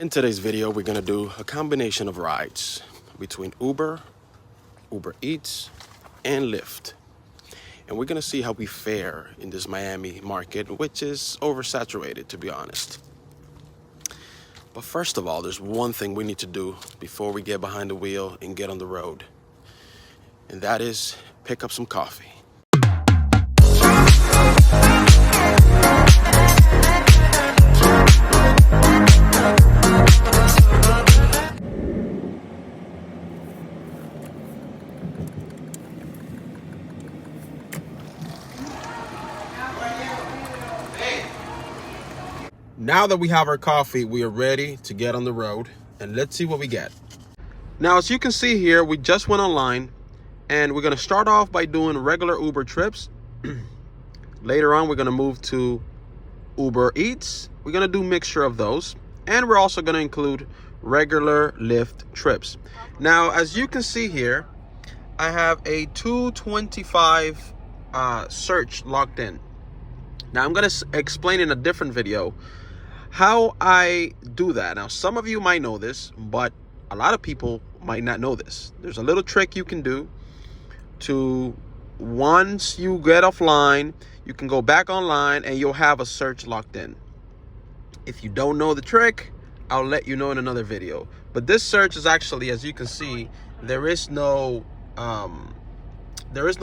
In today's video, we're gonna do a combination of rides between Uber, Uber Eats, and Lyft. And we're gonna see how we fare in this Miami market, which is oversaturated, to be honest. But first of all, there's one thing we need to do before we get behind the wheel and get on the road. And that is pick up some coffee. Now that we have our coffee, we are ready to get on the road, and let's see what we get. Now, as you can see here, we just went online, and we're gonna start off by doing regular Uber trips. Later on, we're gonna move to Uber Eats. We're gonna do a mixture of those, and we're also gonna include regular Lyft trips. Now, as you can see here, I have a 225 search locked in. Now, I'm gonna explain in a different video how I do that. Now, some of you might know this, but a lot of people might not know this. There's a little trick you can do to, once you get offline, you can go back online and you'll have a search locked in. If you don't know the trick, I'll let you know in another video. But this search is actually, as you can see, there is no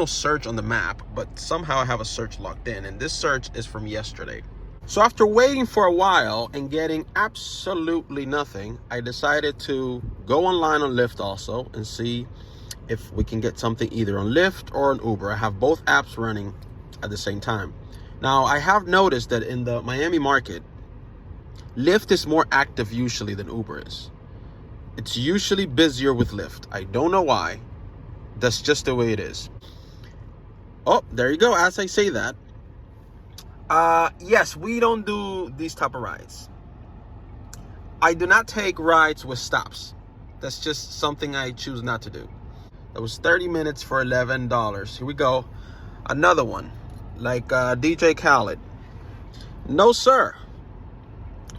search on the map, but somehow I have a search locked in, and this search is from yesterday. So after waiting for a while and getting absolutely nothing, I decided to go online on Lyft also and see if we can get something either on Lyft or on Uber. I have both apps running at the same time. Now, I have noticed that in the Miami market, Lyft is more active usually than Uber is. It's usually busier with Lyft. I don't know why. That's just the way it is. Oh, there you go. As I say that, yes, we don't do these type of rides. I do not take rides with stops. That's just something I choose not to do. That was 30 minutes for $11. Here we go. Another one, like DJ Khaled. No, sir.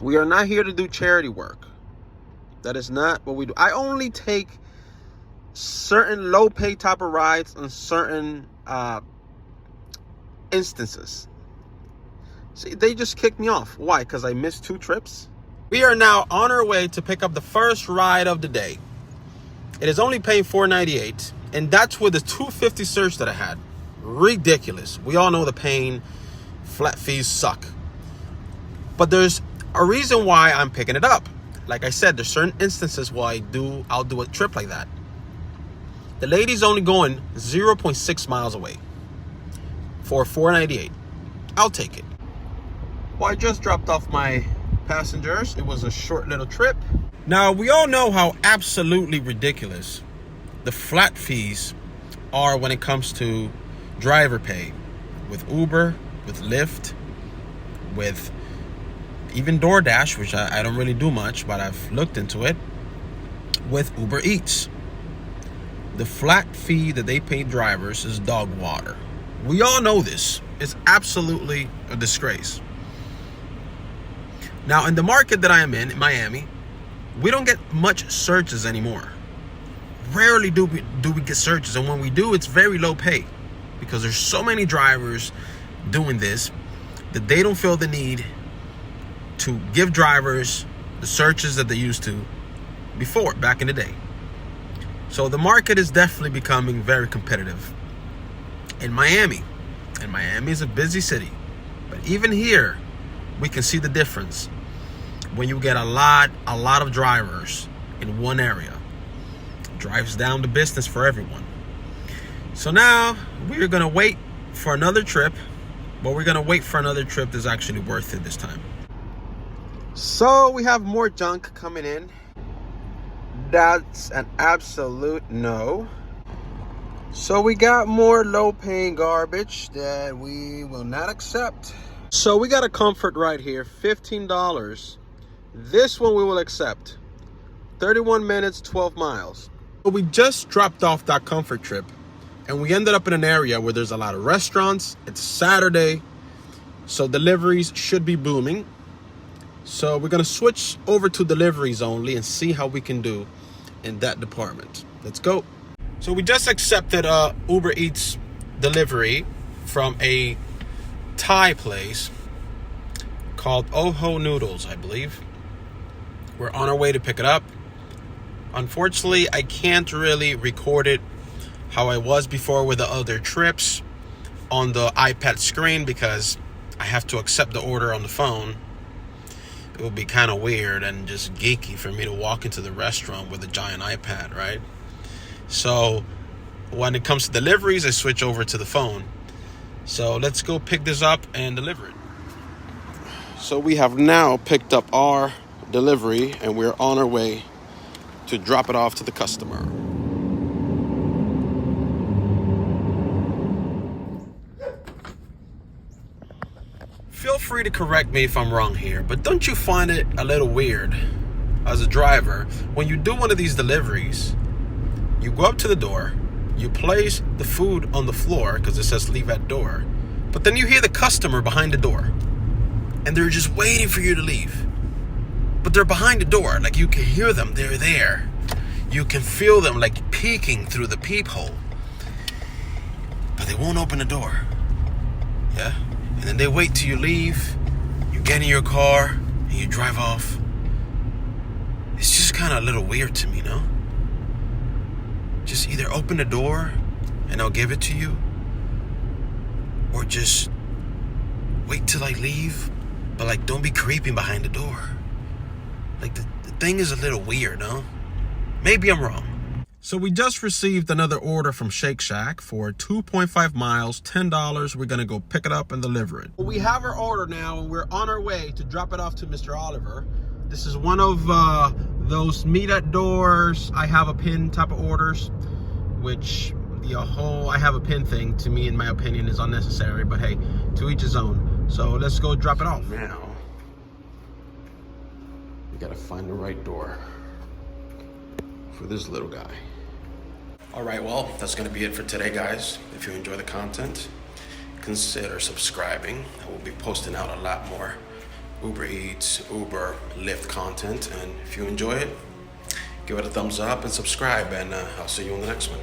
We are not here to do charity work. That is not what we do. I only take certain low pay type of rides on certain instances. See, they just kicked me off. Why? Because I missed 2 trips? We are now on our way to pick up the first ride of the day. It is only paying $4.98, and that's with the $2.50 search that I had. Ridiculous. We all know the pain. Flat fees suck. But there's a reason why I'm picking it up. Like I said, there's certain instances where I'll do a trip like that. The lady's only going 0.6 miles away for $4.98. I'll take it. Well, I just dropped off my passengers. It was a short little trip. Now, we all know how absolutely ridiculous the flat fees are when it comes to driver pay with Uber, with Lyft, with even DoorDash, which I don't really do much, but I've looked into it, with Uber Eats. The flat fee that they pay drivers is dog water. We all know this. It's absolutely a disgrace. Now, in the market that I am in Miami, we don't get much searches anymore. Rarely do we get searches, and when we do, it's very low pay because there's so many drivers doing this that they don't feel the need to give drivers the searches that they used to before, back in the day. So the market is definitely becoming very competitive in Miami. And Miami is a busy city. But even here, we can see the difference when you get a lot of drivers in one area. It drives down the business for everyone. So now we're going to wait for another trip, but we're going to wait for another trip that's actually worth it this time. So we have more junk coming in. That's an absolute no. So we got more low-paying garbage that we will not accept. So we got a comfort right here, $15. This one we will accept. 31 minutes, 12 miles. So we just dropped off that comfort trip, and we ended up in an area where there's a lot of restaurants. It's Saturday, so deliveries should be booming. So we're gonna switch over to deliveries only and see how we can do in that department. Let's go. So we just accepted a Uber Eats delivery from a Thai place called Oho Noodles, I believe. We're on our way to pick it up. Unfortunately, I can't really record it how I was before with the other trips on the iPad screen because I have to accept the order on the phone. It would be kind of weird and just geeky for me to walk into the restaurant with a giant iPad, right? So when it comes to deliveries, I switch over to the phone. So let's go pick this up and deliver it. So we have now picked up our delivery and we're on our way to drop it off to the customer. Feel free to correct me if I'm wrong here, but don't you find it a little weird as a driver when you do one of these deliveries, you go up to the door, you place the food on the floor because it says leave at door, but then you hear the customer behind the door and they're just waiting for you to leave, but they're behind the door, like you can hear them, they're there, you can feel them like peeking through the peephole, but they won't open the door. Yeah. And then they wait till you leave, you get in your car, and you drive off. It's just kind of a little weird to me, no? Just either open the door and I'll give it to you, or just wait till I leave, but like don't be creeping behind the door. Like the thing is a little weird, no? Maybe I'm wrong. So we just received another order from Shake Shack for 2.5 miles, $10. We're gonna go pick it up and deliver it. We have our order now and we're on our way to drop it off to Mr. Oliver. This is one of those meet at doors, I have a pin type of orders, which the whole I have a pin thing to me in my opinion is unnecessary, but hey, to each his own. So let's go drop it off. Now, we gotta find the right door for this little guy. All right, well, that's gonna be it for today, guys. If you enjoy the content, consider subscribing. I will be posting out a lot more Uber Eats, Uber, Lyft content. And if you enjoy it, give it a thumbs up and subscribe, and I'll see you on the next one.